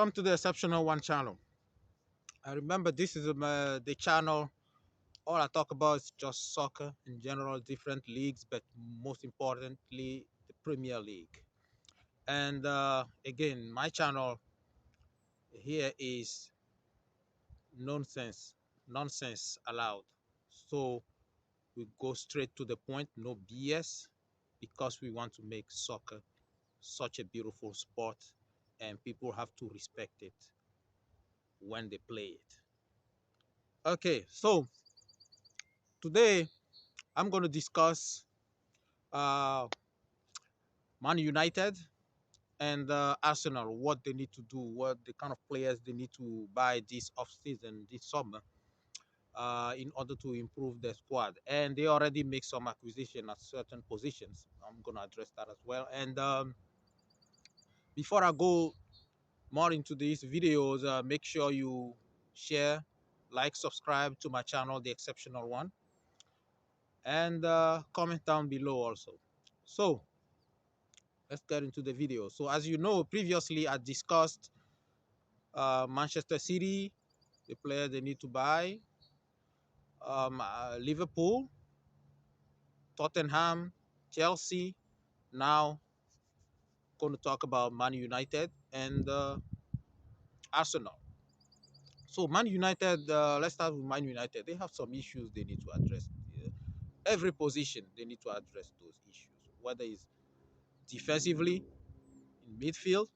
Welcome to the Exceptional One channel. I remember this is the channel. All I talk about is just soccer in general, different leagues, but most importantly, the Premier League. And again, my channel here is nonsense, nonsense allowed. So we go straight to the point, no BS, because we want to make soccer such a beautiful sport, and people have to respect it when they play it. Okay, so today I'm going to discuss uh, Man United and Arsenal, what they need to do, what the kind of players they need to buy this off-season, this summer, in order to improve their squad. And they already make some acquisition at certain positions. I'm going to address that as well. And before I go more into these videos, make sure you share, like, subscribe to my channel, The Exceptional One, and comment down below also. So let's get into the video. So as you know, previously I discussed Manchester City, the player they need to buy, Liverpool, Tottenham, Chelsea. Now going to talk about Man United and Arsenal. So Man United, let's start with Man United. They have some issues they need to address. Every position they need to address those issues, whether it's defensively, in midfield,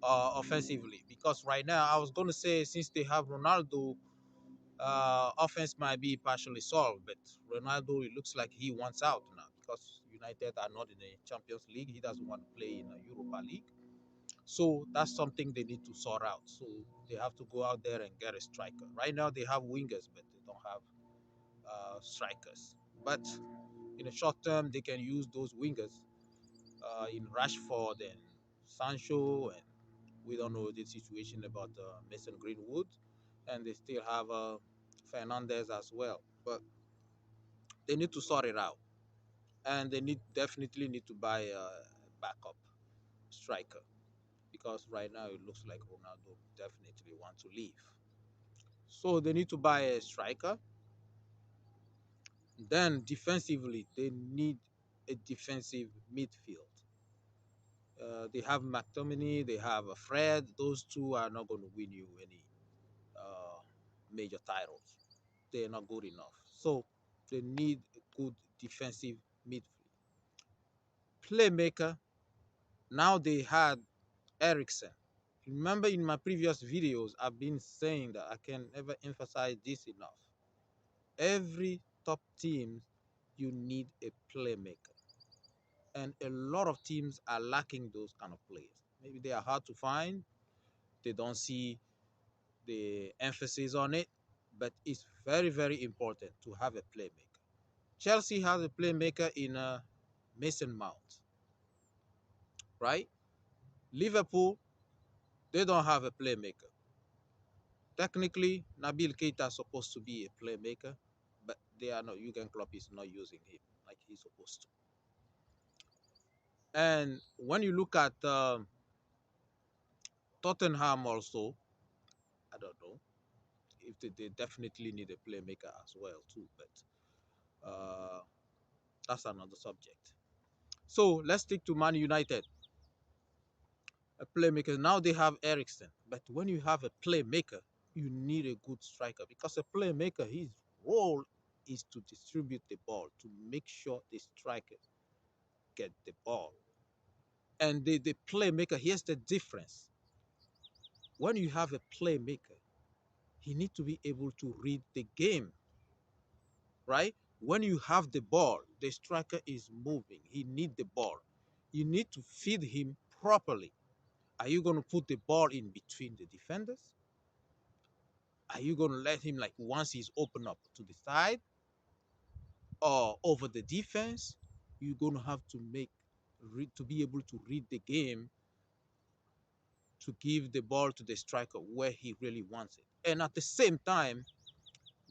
offensively. Because right now, I was going to say, since they have Ronaldo, offense might be partially solved, but Ronaldo, it looks like he wants out now because United are not in the Champions League. He doesn't want to play in a Europa League. So that's something they need to sort out. So they have to go out there and get a striker. Right now, they have wingers, but they don't have strikers. But in the short term, they can use those wingers in Rashford and Sancho, and we don't know the situation about Mason Greenwood, and they still have Fernandez as well. But they need to sort it out, and they definitely need to buy a backup striker because right now it looks like Ronaldo definitely wants to leave. So they need to buy a striker. Then defensively, they need a defensive midfield. They have McTominay, they have Fred. Those two are not going to win you any uh, major titles. They're not good enough. So they need a good defensive midfield. Playmaker, now they had Ericsson. Remember in my previous videos, I've been saying that I can never emphasize this enough. Every top team, you need a playmaker. And a lot of teams are lacking those kind of players. Maybe they are hard to find. They don't see the emphasis on it, but it's very, very important to have a playmaker. Chelsea has a playmaker in Mason Mount, right? Liverpool, they don't have a playmaker. Technically, Nabil Keita is supposed to be a playmaker, but they are not. Jurgen Klopp is not using him like he's supposed to. And when you look at Tottenham also, I don't know if they definitely need a playmaker as well too, but that's another subject. So let's stick to Man United, a playmaker. Now they have Ericsson, but when you have a playmaker, you need a good striker because a playmaker, his role is to distribute the ball, to make sure the striker get the ball. And the playmaker, here's the difference. When you have a playmaker, he needs to be able to read the game, right? When you have the ball, the striker is moving. He needs the ball. You need to feed him properly. Are you going to put the ball in between the defenders? Are you going to let him, like, once he's open up to the side or over the defense? You're going to have to to be able to read the game, to give the ball to the striker where he really wants it. And at the same time,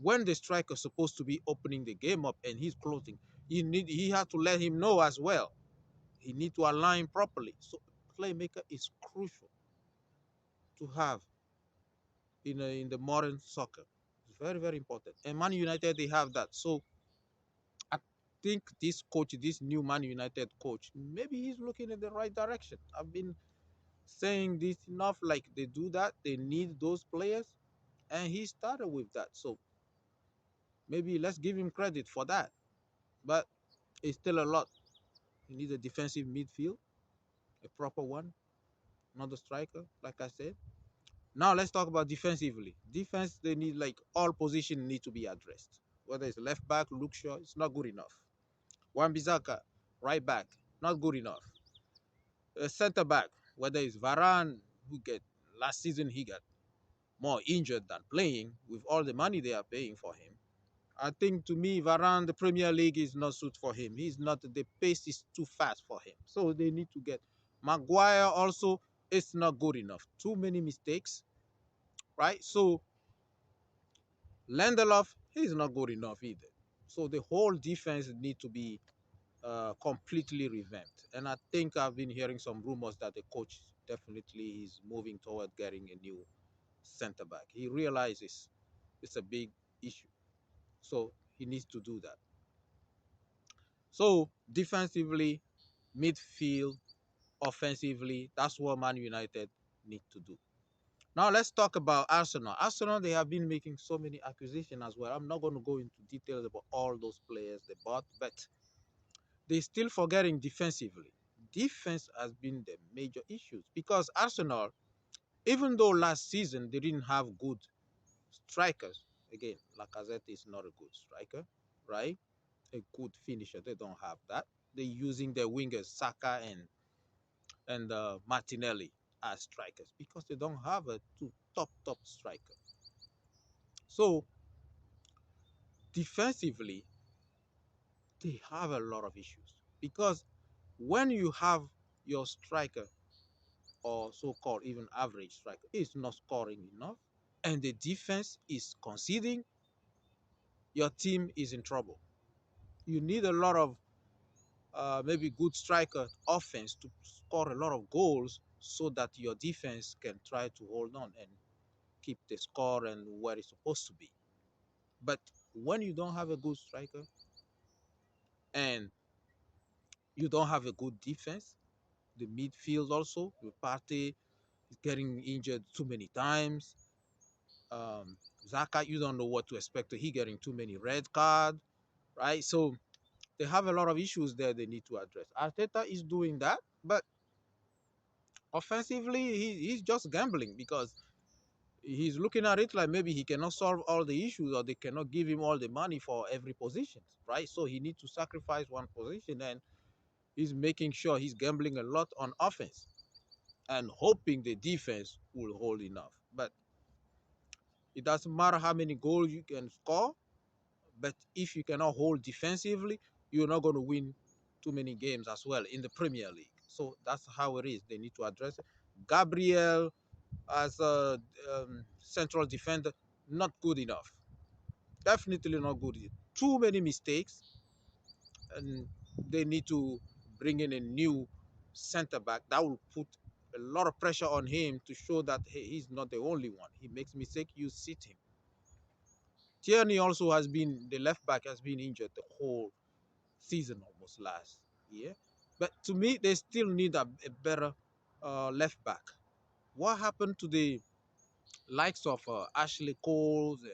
when the striker is supposed to be opening the game up and he's closing, he has to let him know as well. He need to align properly. So playmaker is crucial. to have in the modern soccer. It's very, very important. And Man United, they have that. So I think this coach, this new Man United coach, maybe he's looking in the right direction. I've been saying this enough. Like they do that, they need those players, and he started with that. So maybe let's give him credit for that. But it's still a lot. He needs a defensive midfield, a proper one, not a striker, like I said. Now let's talk about defensively. Defense, they need like all positions need to be addressed. Whether it's left back, Luke Shaw, it's not good enough. Wan-Bissaka, right back, not good enough. Center back, whether it's Varane, who get last season he got more injured than playing with all the money they are paying for him. I think to me, Varane, the Premier League is not suit for him. He's not, the pace is too fast for him. So they need to get Maguire also. It's not good enough. Too many mistakes, right? So Lindelof, he's not good enough either. So the whole defense need to be completely revamped. And I think I've been hearing some rumors that the coach definitely is moving toward getting a new center back. He realizes it's a big issue. So he needs to do that. So defensively, midfield, offensively, that's what Man United need to do. Now let's talk about Arsenal. Arsenal, they have been making so many acquisitions as well. I'm not going to go into details about all those players they bought, but they're still forgetting defensively. Defense has been the major issues because Arsenal, even though last season they didn't have good strikers, again, Lacazette is not a good striker, right? A good finisher. They don't have that. They're using their wingers, Saka and Martinelli as strikers because they don't have a two top striker. So defensively, they have a lot of issues because when you have your striker or so-called even average striker is not scoring enough and the defense is conceding, your team is in trouble. You need a lot of maybe good striker offense to score a lot of goals so that your defense can try to hold on and keep the score and where it's supposed to be. But when you don't have a good striker and you don't have a good defense, the midfield also, your party is getting injured too many times. Zaka, you don't know what to expect. He getting too many red cards, right? So they have a lot of issues there they need to address. Arteta is doing that, but offensively, he's just gambling because he's looking at it like maybe he cannot solve all the issues or they cannot give him all the money for every position, right? So he needs to sacrifice one position and he's making sure he's gambling a lot on offense and hoping the defense will hold enough. But it doesn't matter how many goals you can score, but if you cannot hold defensively, you're not going to win too many games as well in the Premier League. So that's how it is. They need to address it. Gabriel as a central defender, not good enough. Definitely not good. Too many mistakes, and they need to bring in a new center back that will put a lot of pressure on him to show that hey, he's not the only one. He makes mistake, you sit him. Tierney also has been the left back has been injured the whole season almost last year. But to me, they still need a better left back. What happened to the likes of Ashley Coles and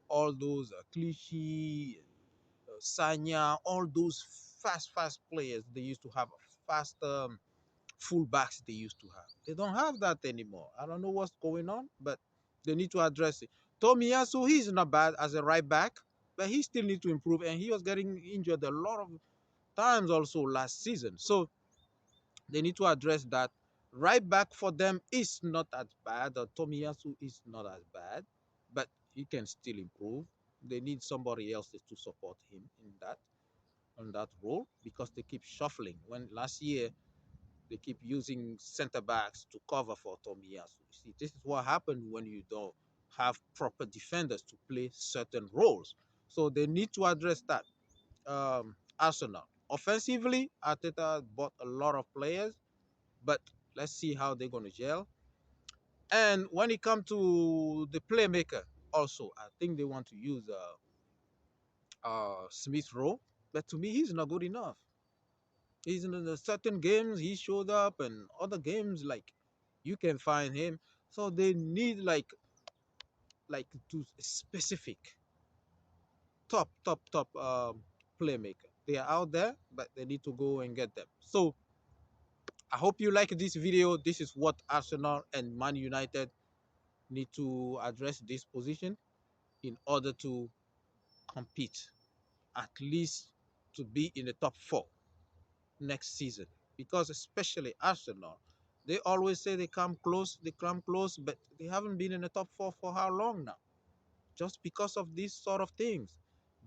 all those Clichy, Sanya, all those fast players they used to have, fast fullbacks they used to have. They don't have that anymore. I don't know what's going on, but they need to address it. Tomiyasu, he's not bad as a right back, but he still needs to improve, and he was getting injured a lot of times also last season. So they need to address that. Right back for them is not as bad. Tomiyasu is not as bad, but he can still improve. They need somebody else to support him in that on that role because they keep shuffling. When last year they keep using center backs to cover for Tomiyasu. You see, this is what happened when you don't have proper defenders to play certain roles. So they need to address that. Arsenal offensively, Arteta bought a lot of players, but let's see how they're going to gel. And when it comes to the playmaker, also, I think they want to use Smith Rowe, but to me, he's not good enough. He's in the certain games he showed up, and other games like you can find him. So they need like to specific top playmaker. They are out there, but they need to go and get them. So I hope you like this video. This is what Arsenal and Man United need to address this position in order to compete, at least to be in the top four next season. Because especially Arsenal, they always say they come close, but they haven't been in the top four for how long now? Just because of these sort of things.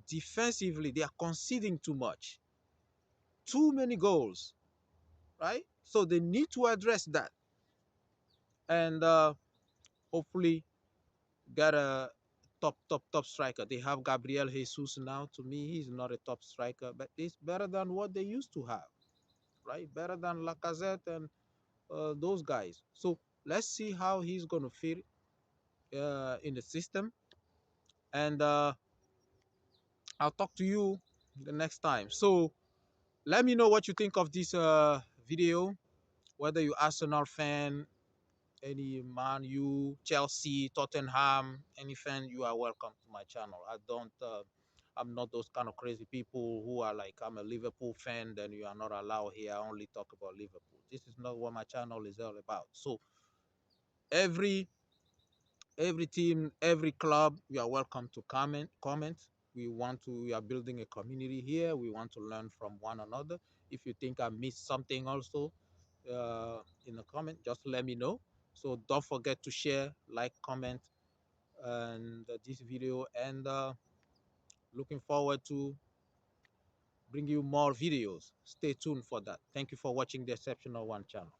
Defensively, they are conceding too much, too many goals, right? So they need to address that and hopefully get a top striker. They have Gabriel Jesus now. To me, he's not a top striker, but he's better than what they used to have, right? Better than Lacazette and those guys. So let's see how he's going to fit in the system. And I'll talk to you the next time. So let me know what you think of this video, whether you Arsenal fan, any Man U, Chelsea, Tottenham, any fan, you are welcome to my channel. I'm not those kind of crazy people who are like, I'm a Liverpool fan, then you are not allowed here. I only talk about Liverpool. This is not what my channel is all about. So every every team, every club, you are welcome to comment. We are building a community here. We want to learn from one another. If you think I missed something also in the comment, just let me know. So don't forget to share, like, comment, and this video. And looking forward to bring you more videos. Stay tuned for that. Thank you for watching the Exceptional One channel.